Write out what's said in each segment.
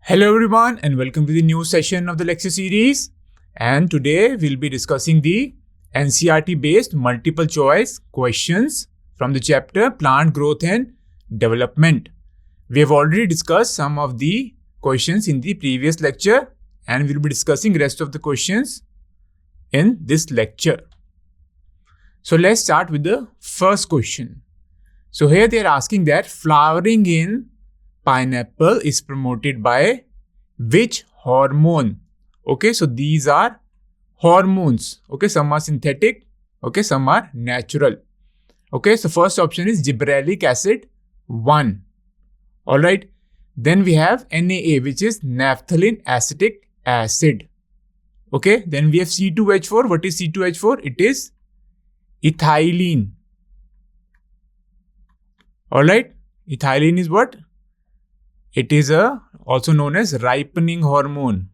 Hello everyone and welcome to the new session of the lecture series. And today we'll be discussing the NCERT based multiple choice questions from the chapter Plant Growth and Development. We have already discussed some of the questions in the previous lecture and we'll be discussing rest of the questions in this lecture. So let's start with the first question. So here they are asking that flowering in pineapple is promoted by which hormone? Okay, so these are hormones. Okay, some are synthetic. Okay, some are natural. Okay, so first option is gibberellic acid 1. Alright, then we have NAA, which is naphthalene acetic acid. Okay, then we have C2H4. What is C2H4? It is ethylene. Alright, ethylene is what? It is also known as ripening hormone.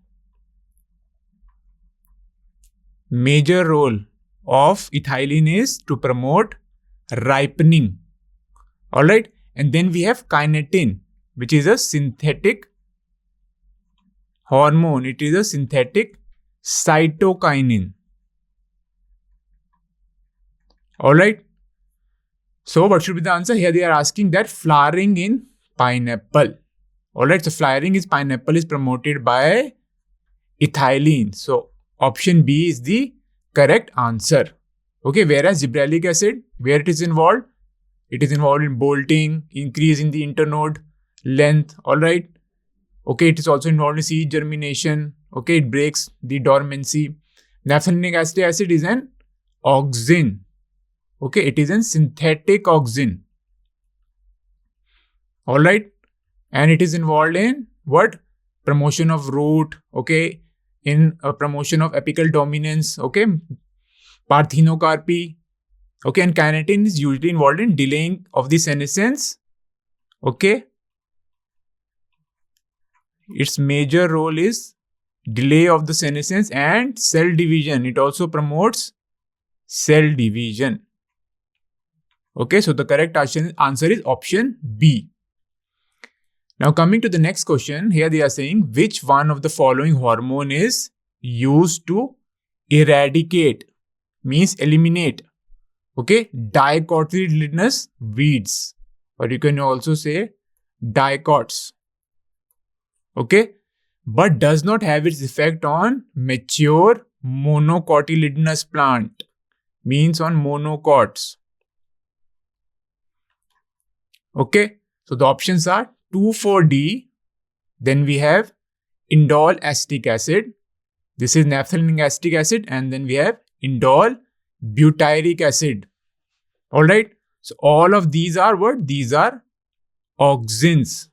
Major role of ethylene is to promote ripening. Alright, and then we have kinetin, which is a synthetic hormone. It is a synthetic cytokinin. Alright, so what should be the answer? Here they are asking that flowering in pineapple. Alright, so flowering in pineapple is promoted by ethylene. So option B is the correct answer. Okay, whereas gibberellic acid, where it is involved? It is involved in bolting, increase in the internode length. Alright, okay, it is also involved in seed germination. Okay, it breaks the dormancy. Naphthalenic acetic acid is an auxin. Okay, it is a synthetic auxin. Alright, and it is involved in what? Promotion of root, okay, in promotion of apical dominance, okay, parthenocarpy, okay, and kinetin is usually involved in delaying of the senescence, okay. Its major role is delay of the senescence and cell division. It also promotes cell division. Okay, so the correct answer is option B. Now coming to the next question, here they are saying which one of the following hormone is used to eradicate, means eliminate, okay, dicotyledonous weeds, or you can also say dicots, okay, but does not have its effect on mature monocotyledonous plant, means on monocots. Okay, so the options are 2,4-D, then we have indole acetic acid. This is naphthalenic acetic acid, and then we have indole butyric acid. Alright, so all of these are what? These are auxins.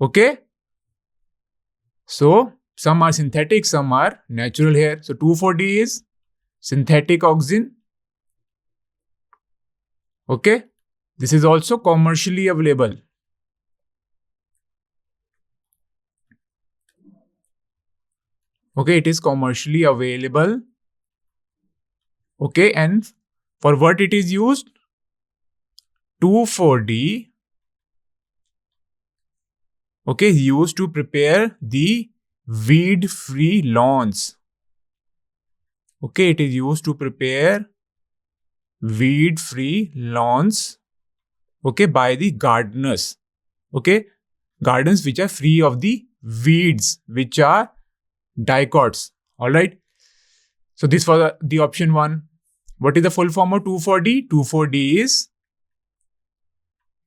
Okay, so some are synthetic, some are natural here. So 2,4-D is synthetic auxin. Okay, this is also commercially available. Okay, it is commercially available. Okay, and for what it is used? 2,4-D. Okay, is used to prepare the weed-free lawns. Okay, it is used to prepare weed-free lawns, okay, by the gardeners. Okay, gardens which are free of the weeds, which are dicots. Alright, so this was the option 1. What is the full form of 2,4-D? 2,4-D is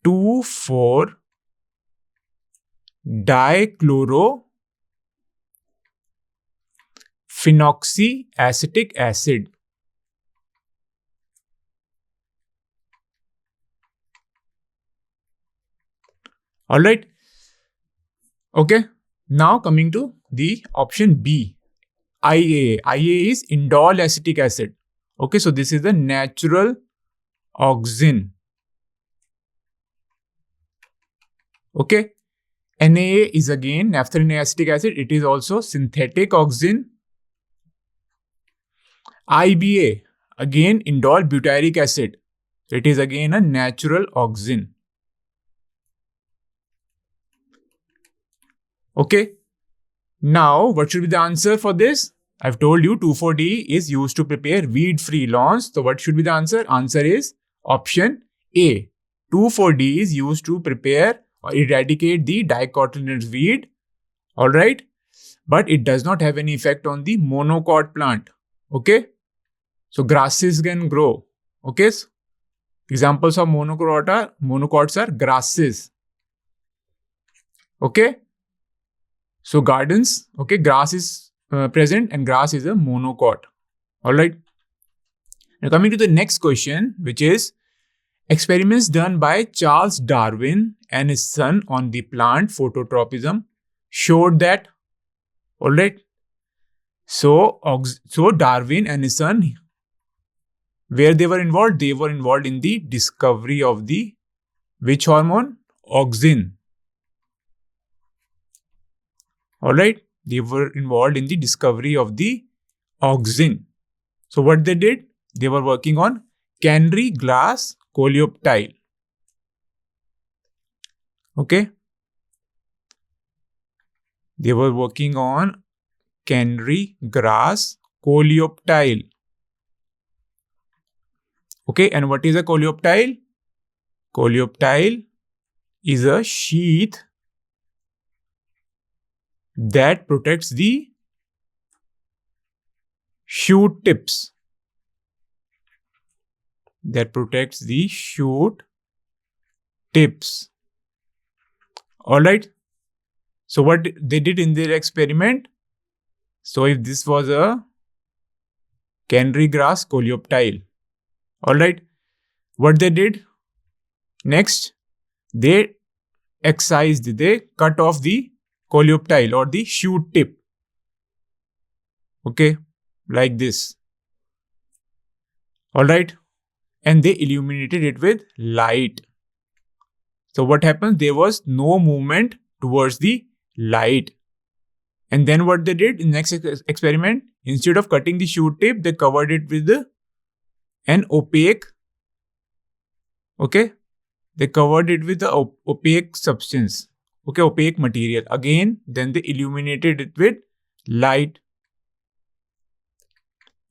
2,4-dichlorophenoxyacetic acid. Alright, okay, now coming to the option B, IAA. IAA is indole acetic acid. Okay, so this is the natural auxin. Okay, NAA is again naphthalenic acetic acid. It is also synthetic auxin. IBA, again indole butyric acid. It is again a natural auxin. Okay. Now, what should be the answer for this? I've told you 2,4-D is used to prepare weed-free lawns. So what should be the answer? Answer is option A. 2,4-D is used to prepare or eradicate the dicotyledonous weed. Alright. But it does not have any effect on the monocot plant. Okay. So grasses can grow. Okay. So examples of monocots are grasses. Okay. So gardens, okay, grass is present and grass is a monocot. All right. Now coming to the next question, which is experiments done by Charles Darwin and his son on the plant phototropism showed that, all right. So Darwin and his son, where they were involved? They were involved in the discovery of the which hormone? Auxin. Alright, they were involved in the discovery of the auxin. So what they did? They were working on canary grass coleoptile. Okay. They were working on canary grass coleoptile. Okay, and what is a coleoptile? Coleoptile is a sheath that protects the shoot tips. That protects the shoot tips. Alright. So what they did in their experiment? So if this was a canary grass coleoptile. Alright. What they did? Next, they excised, they cut off the coleoptile or the shoot tip. Okay, like this. Alright. And they illuminated it with light. So what happens? There was no movement towards the light. And then what they did in the next experiment, instead of cutting the shoot tip, they covered it with an opaque. Okay. They covered it with the opaque substance. Okay, opaque material. Again, then they illuminated it with light.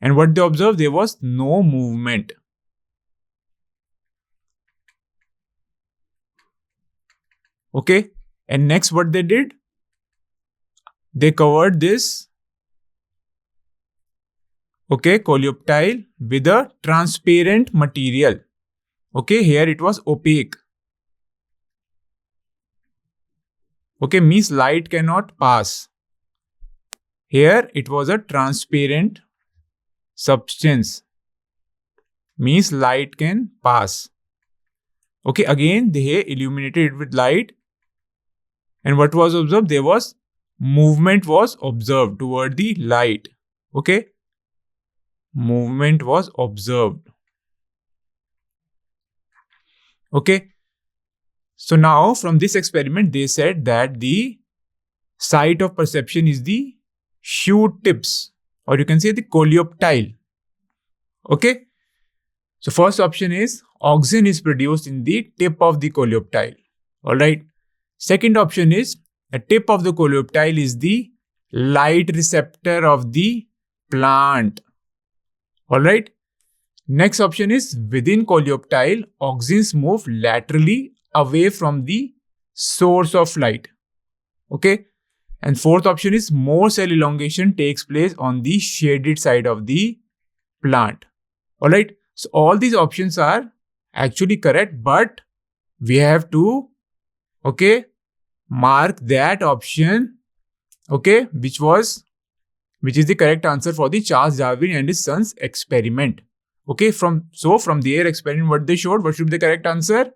And what they observed? There was no movement. Okay. And next what they did? They covered this, okay, coleoptile with a transparent material. Okay, here it was opaque. Okay, means light cannot pass. Here it was a transparent substance. Means light can pass. Okay, again they illuminated it with light. And what was observed? There was movement was observed toward the light. Okay. Movement was observed. Okay. So now from this experiment, they said that the site of perception is the shoot tips, or you can say the coleoptile. Okay. So first option is auxin is produced in the tip of the coleoptile. Alright. Second option is the tip of the coleoptile is the light receptor of the plant. Alright. Next option is within coleoptile, auxins move laterally away from the source of light. Okay. And fourth option is more cell elongation takes place on the shaded side of the plant. Alright. So all these options are actually correct, but we have to, okay, mark that option, okay, which is the correct answer for the Charles Darwin and his sons experiment. Okay, from their experiment, what they showed, what should be the correct answer?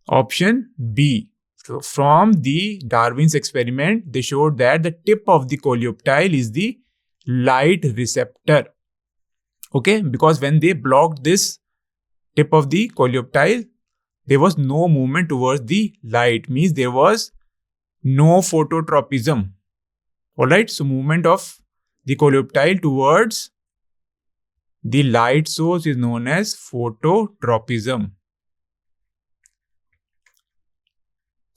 Option B. So from the Darwin's experiment, they showed that the tip of the coleoptile is the light receptor. Okay, because when they blocked this tip of the coleoptile, there was no movement towards the light, means there was no phototropism. Alright, so movement of the coleoptile towards the light source is known as phototropism.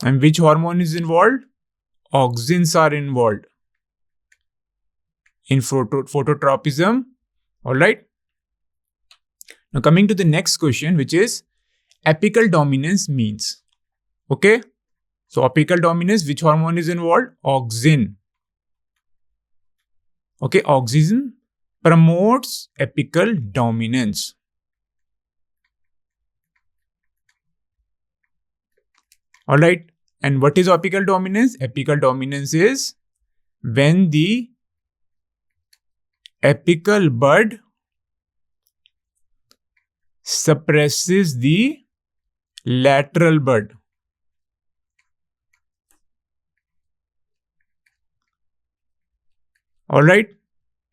And which hormone is involved? auxins are involved in phototropism. All right. Now coming to the next question, which is apical dominance means. Okay. So apical dominance, which hormone is involved? Auxin. Okay. Auxin promotes apical dominance. All right. And what is apical dominance? Apical dominance is when the apical bud suppresses the lateral bud. All right.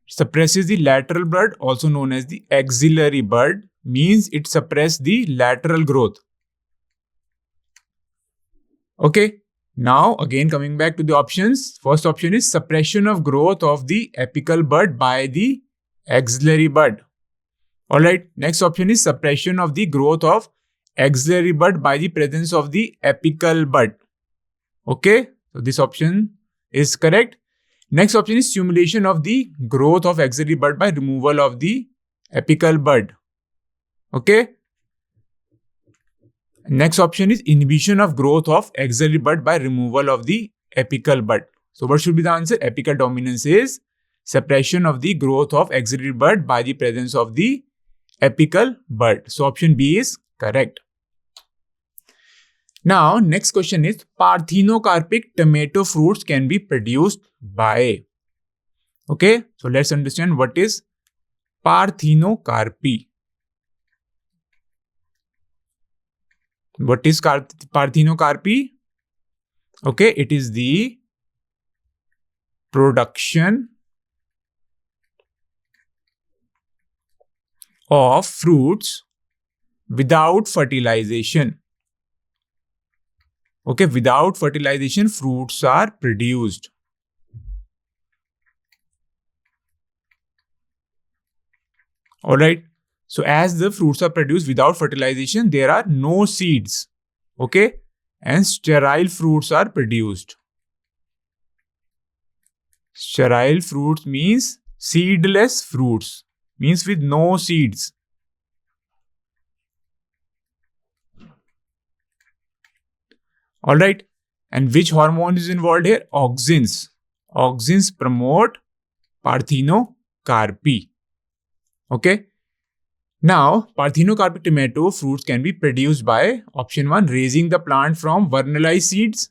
Suppresses the lateral bud, also known as the axillary bud, means it suppresses the lateral growth. Okay. Now again coming back to the options. First option is suppression of growth of the apical bud by the axillary bud. All right. Next option is suppression of the growth of axillary bud by the presence of the apical bud. Okay. So this option is correct. Next option is stimulation of the growth of axillary bud by removal of the apical bud. Okay. Next option is inhibition of growth of axillary bud by removal of the apical bud. So what should be the answer? Apical dominance is suppression of the growth of axillary bud by the presence of the apical bud. So option B is correct. Now next question is parthenocarpic tomato fruits can be produced by. Okay, so let's understand what is parthenocarpy. What is parthenocarpy? Okay, it is the production of fruits without fertilization. Okay, without fertilization, fruits are produced. All right. So as the fruits are produced without fertilization, there are no seeds. Okay. And sterile fruits are produced. Sterile fruits means seedless fruits. Means with no seeds. All right. And which hormone is involved here? Auxins. Auxins promote parthenocarpy. Okay. Now, parthenocarpic tomato fruits can be produced by option 1, raising the plant from vernalized seeds.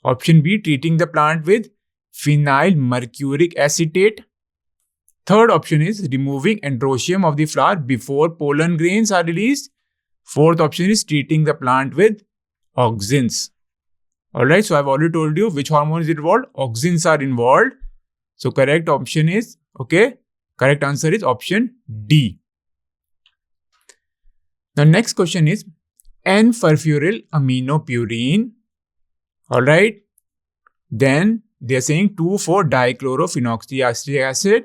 Option B, treating the plant with phenyl mercuric acetate. Third option is removing androecium of the flower before pollen grains are released. Fourth option is treating the plant with auxins. Alright, so I've already told you which hormone is involved. Auxins are involved. So correct option is, correct answer is option D. The next question is N-furfuryl aminopurine. Alright. Then they are saying 2,4-dichlorophenolic acid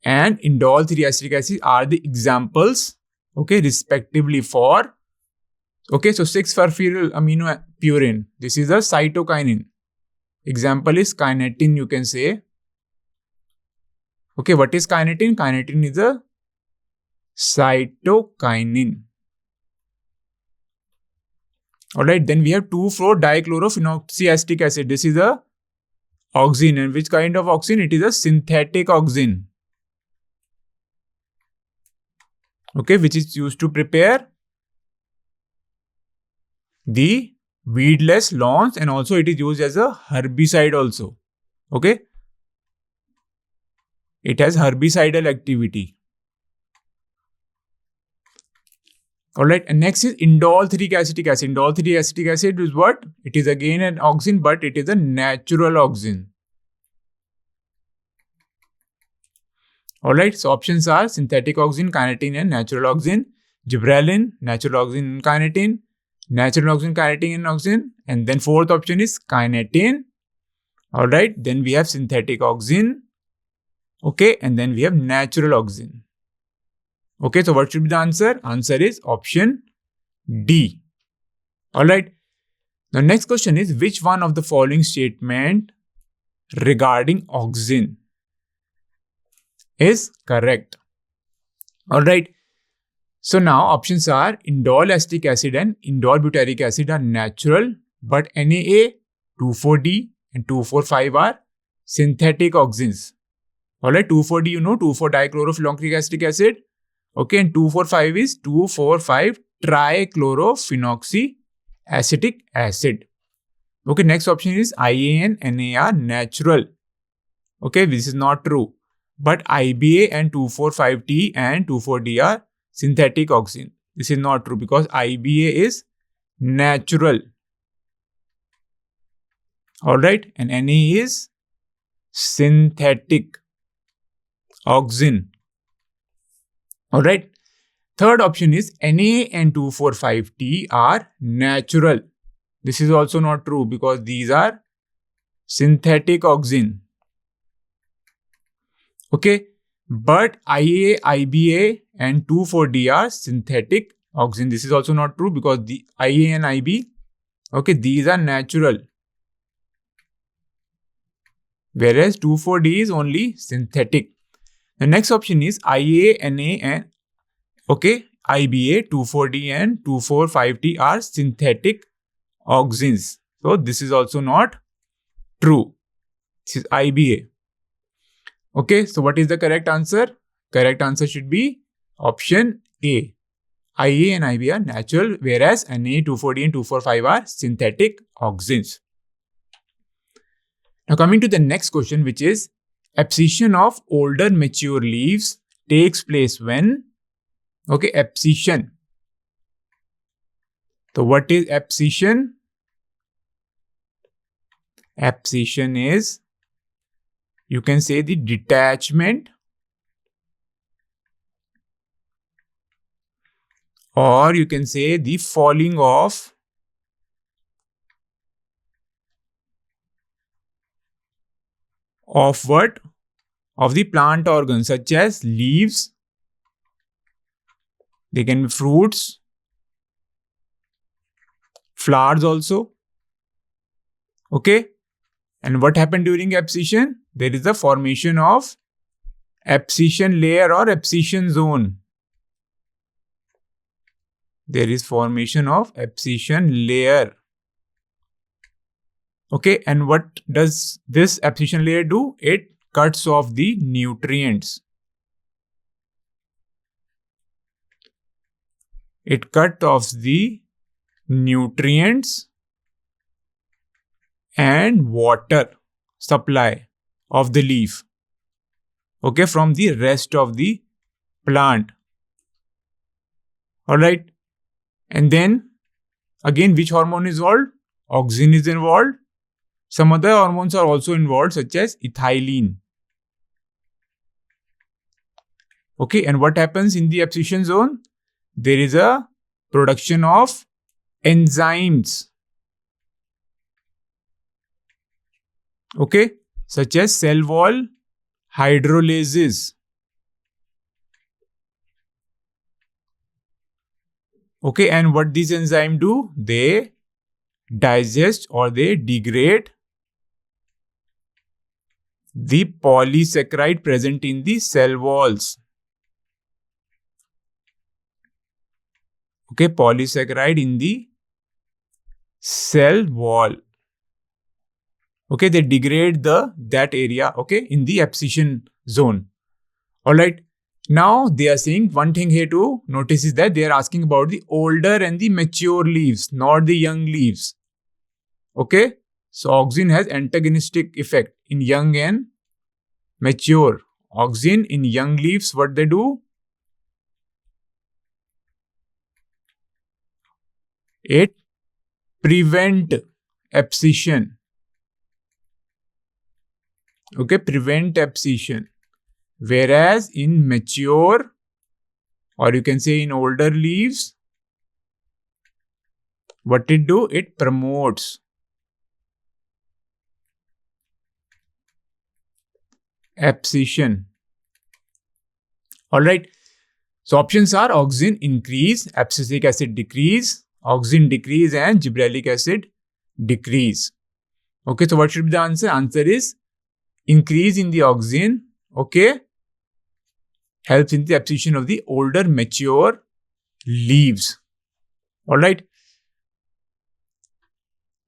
and indole 3-acetic acid are the examples, respectively for, so 6-furfuryl aminopurine. This is a cytokinin. Example is kinetin, you can say. Okay, what is kinetin? Kinetin is a cytokinin. Alright, then we have 2,4-dichlorophenolic acid. This is a auxin. And which kind of auxin? It is a synthetic auxin. Okay, which is used to prepare the weedless lawns, and also it is used as a herbicide also. Okay. It has herbicidal activity. Alright, and next is indole 3-acetic acid. Indole 3-acetic acid is what? It is again an auxin, but it is a natural auxin. Alright, so options are synthetic auxin, kinetin, and natural auxin. Gibberellin, natural auxin and kinetin. Natural auxin, kinetin, and auxin. And then fourth option is kinetin. Alright, then we have synthetic auxin. Okay, and then we have natural auxin. Okay, so what should be the answer? Answer is option D. Alright. The next question is which one of the following statement regarding oxygen is correct. Alright. So now options are indole acetic acid and indole butyric acid are natural, but NAA, 2,4-D and 2,4,5 are synthetic oxygens. Alright, 2,4-D you know, 2,4-dichlorofluorocholic acetic acid. Okay, and 2,4,5 is 2,4,5-trichlorophenoxyacetic acid. Okay, next option is IA and NA are natural. Okay, this is not true. But IBA and 2,4,5-T and 2,4-D are synthetic oxygen. This is not true because IBA is natural. Alright, and NA is synthetic oxygen. Alright, third option is NA and 2,4,5-T are natural. This is also not true because these are synthetic oxygen. Okay, but IA, IBA and 2,4-D are synthetic oxygen. This is also not true because the IA and IB, okay, these are natural. Whereas 2,4-D is only synthetic. The next option is IA, NA and okay, IBA, 2,4-D and 2,4,5-T are synthetic oxygens. So this is also not true. This is IBA. Okay, so what is the correct answer? Correct answer should be option A. IA and IB are natural, whereas NA, 2,4-D and 2,4,5 are synthetic oxygens. Now coming to the next question, which is abscission of older mature leaves takes place when? Okay, abscission. So what is abscission? Abscission is, you can say, the detachment or you can say the falling off of what? Of the plant organs such as leaves, they can be fruits, flowers also. Okay, and what happened during abscission? There is the formation of abscission layer or abscission zone. There is formation of abscission layer. Okay, and what does this abscission layer do? It cuts off the nutrients. It cuts off the nutrients and water supply of the leaf, okay, from the rest of the plant. Alright, and then again, which hormone is involved? Auxin is involved. Some other hormones are also involved, such as ethylene. Okay, and what happens in the abscission zone? There is a production of enzymes, okay, such as cell wall hydrolases. Okay, and what these enzymes do? They digest or they degrade the polysaccharide present in the cell walls. Okay, polysaccharide in the cell wall. Okay, they degrade that area, okay, in the abscission zone. Alright, now they are saying one thing here to notice is that they are asking about the older and the mature leaves, not the young leaves. Okay, so auxin has antagonistic effect in young and mature. Auxin in young leaves, what they do? It prevent abscission. Okay, prevent abscission. Whereas in mature, or you can say in older leaves, what it do? It promotes abscission. Alright, so options are auxin increase, abscisic acid decrease, auxin decrease and gibberellic acid decrease. Okay, so what should be the answer? Answer is increase in the auxin, okay, helps in the abscission of the older mature leaves. All right.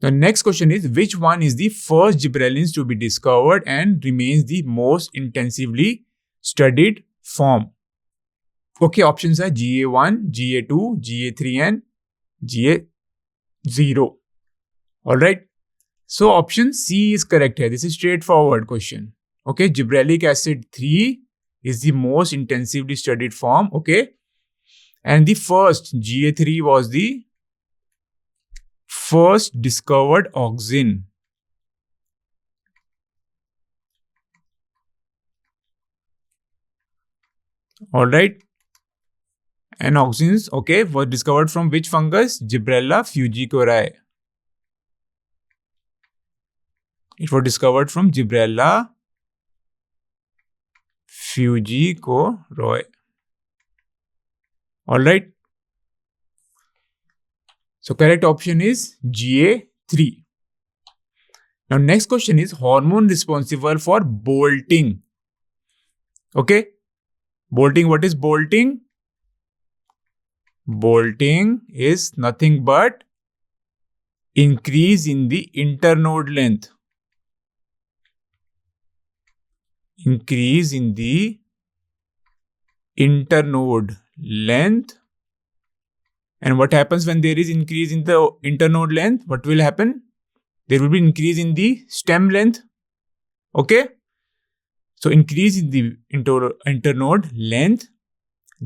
The next question is, which one is the first gibberellins to be discovered and remains the most intensively studied form? Okay, options are GA1, GA2, GA3 and GA0. All right. So option C is correct here. This is straightforward question. Okay, gibberellic acid 3 is the most intensively studied form. Okay. And the first GA3 was the first discovered auxin. All right. And auxins, okay, were discovered from which fungus? Gibberella fugicori. It was discovered from Gibberella fugicori. All right. So correct option is GA3. Now next question is hormone responsible for bolting. Okay. Bolting, what is bolting? Bolting is nothing but increase in the internode length. Increase in the internode length. And what happens when there is increase in the internode length? What will happen? There will be increase in the stem length. Okay. So increase in the internode length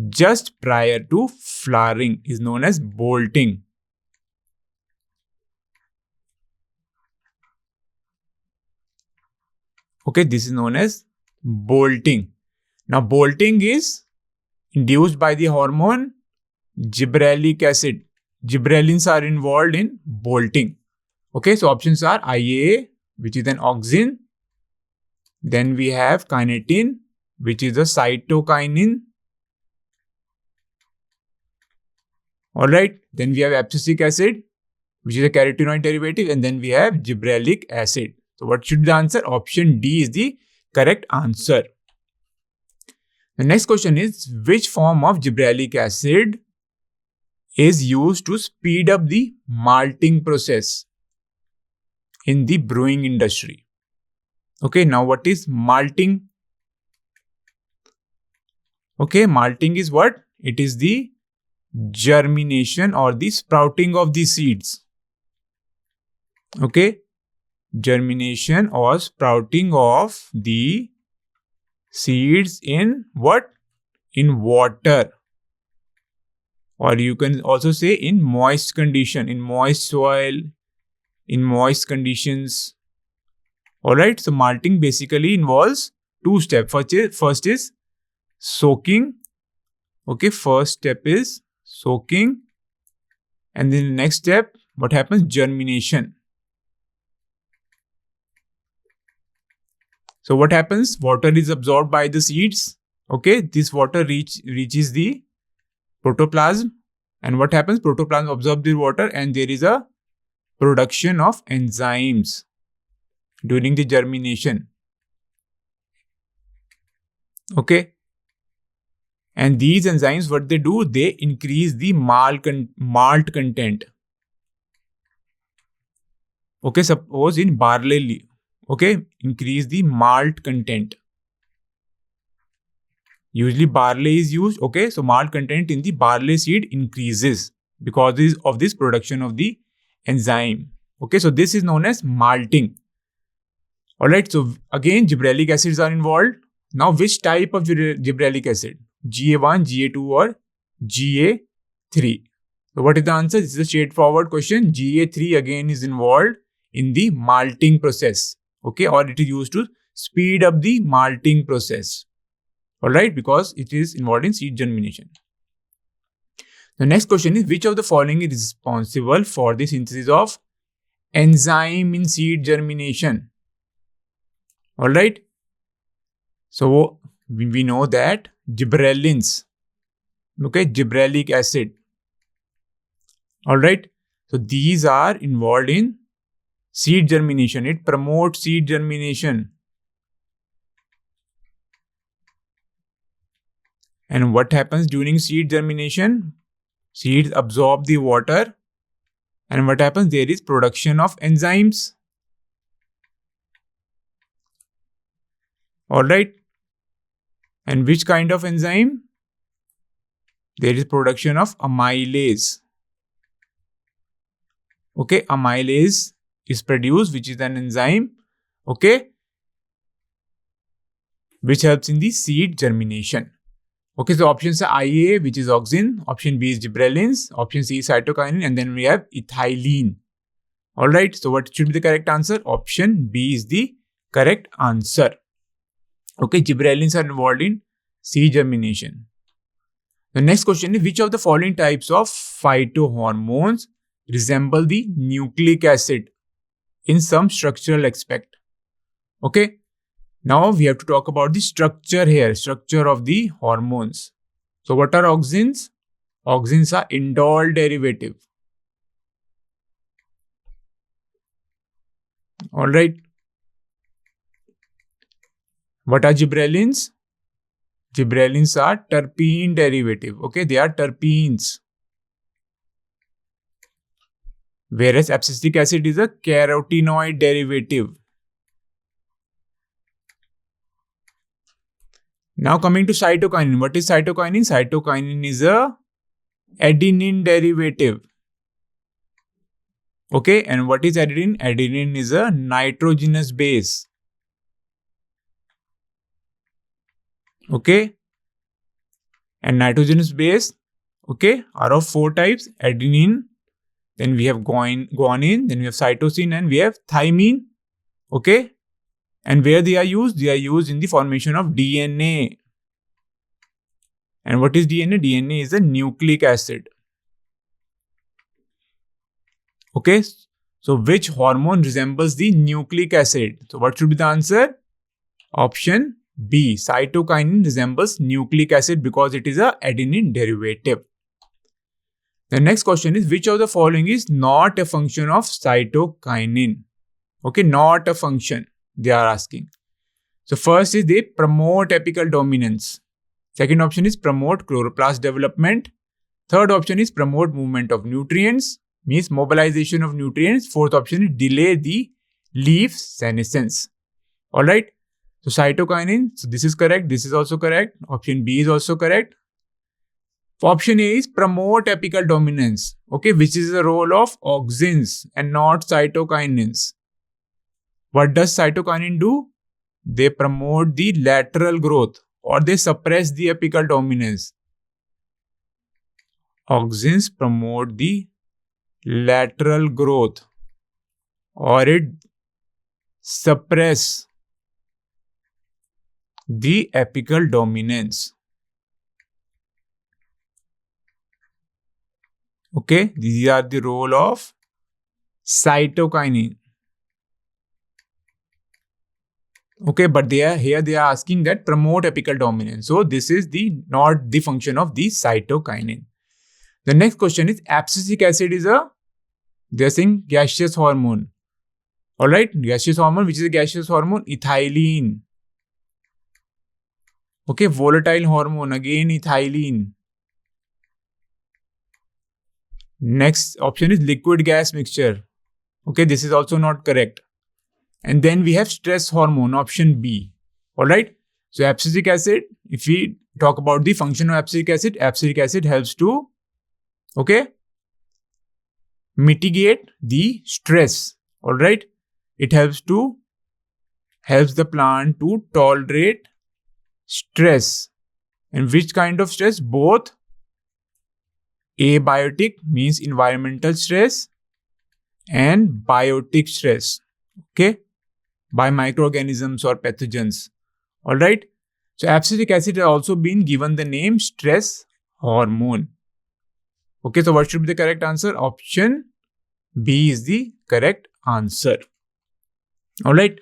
just prior to flowering is known as bolting. Okay, this is known as bolting. Now bolting is induced by the hormone gibberellic acid. Gibberellins are involved in bolting. Okay, so options are IAA, which is an auxin. Then we have kinetin, which is a cytokinin. Alright, then we have abscisic acid, which is a carotenoid derivative, and then we have gibberellic acid. So what should be the answer? Option D is the correct answer. The next question is, which form of gibberellic acid is used to speed up the malting process in the brewing industry? Okay, now what is malting? Okay, malting is what? It is the germination or the sprouting of the seeds. Okay, germination or sprouting of the seeds in what? In water. Or you can also say in moist condition, in moist soil, in moist conditions. Alright, so malting basically involves two steps. First is soaking. Okay, first step is soaking. And then the next step, what happens? Germination. So what happens? Water is absorbed by the seeds. Okay, this water reaches the protoplasm. And what happens? Protoplasm absorbs the water and there is a production of enzymes during the germination. Okay. And these enzymes, what they do? They increase the malt content. Okay, suppose in barley, okay, increase the malt content. Usually barley is used, okay, so malt content in the barley seed increases because of this production of the enzyme. Okay, so this is known as malting. Alright, so again gibberellic acids are involved. Now which type of gibberellic acid? GA1, GA2 or GA3? So what is the answer? This is a straightforward question. GA3 again is involved in the malting process. Okay, or it is used to speed up the malting process. Alright, because it is involved in seed germination. The next question is, which of the following is responsible for the synthesis of enzyme in seed germination? Alright, so we know that gibberellins, okay, gibberellic acid. Alright, so these are involved in seed germination. It promotes seed germination. And what happens during seed germination? Seeds absorb the water. And what happens? There is production of enzymes. Alright. And which kind of enzyme? There is production of amylase. Okay, amylase is produced, which is an enzyme. Okay, which helps in the seed germination. Okay, so options are IA, which is auxin. Option B is gibberellins. Option C is cytokinin. And then we have ethylene. Alright, so what should be the correct answer? Option B is the correct answer. Okay, gibberellins are involved in seed germination. The next question is, which of the following types of phytohormones resemble the nucleic acid in some structural aspect? Okay, now we have to talk about the structure here, structure of the hormones. So what are auxins? Auxins are indole derivative. Alright. What are gibberellins? Gibberellins are terpene derivative. Okay, they are terpenes. Whereas abscisic acid is a carotenoid derivative. Now coming to cytokinin. What is cytokinin? Cytokinin is a adenine derivative. Okay, and what is adenine? Adenine is a nitrogenous base. Okay, and nitrogenous base, okay, are of 4 types. Adenine, then we have guanine, then we have cytosine, and we have thymine. Okay, and where they are used? They are used in the formation of DNA. And what is DNA? DNA is a nucleic acid. Okay, so which hormone resembles the nucleic acid? So what should be the answer? Option B, cytokinin resembles nucleic acid because it is a adenine derivative. The next question is, which of the following is not a function of cytokinin? Okay, not a function, they are asking. So first is they promote apical dominance. Second option is promote chloroplast development. Third option is promote movement of nutrients, means mobilization of nutrients. Fourth option is delay the leaf senescence. Alright. So cytokinin, so this is correct, this is also correct. Option B is also correct. Option A is promote apical dominance, okay, which is the role of auxins and not cytokinins. What does cytokinin do? They promote the lateral growth or they suppress the apical dominance. Auxins promote the lateral growth or it suppress the apical dominance. Okay, these are the role of cytokinin. Okay, but they are asking that promote apical dominance. So this is not the function of the cytokinin. The next question is, abscisic acid is they are saying gaseous hormone. Alright, gaseous hormone, which is a gaseous hormone? Ethylene. Okay, volatile hormone, again ethylene. Next option is liquid gas mixture. Okay, this is also not correct. And then we have stress hormone, option B. Alright, so abscisic acid, if we talk about the function of abscisic acid helps to, okay, mitigate the stress. Alright, it helps the plant to tolerate stress. And which kind of stress? Both abiotic, means environmental stress, and biotic stress, okay, by microorganisms or pathogens. Alright, so abscisic acid has also been given the name stress hormone. Okay, so what should be the correct answer? Option B is the correct answer. Alright,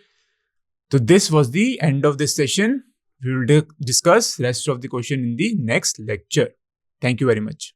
so this was the end of this session. We will discuss rest of the question in the next lecture. Thank you very much.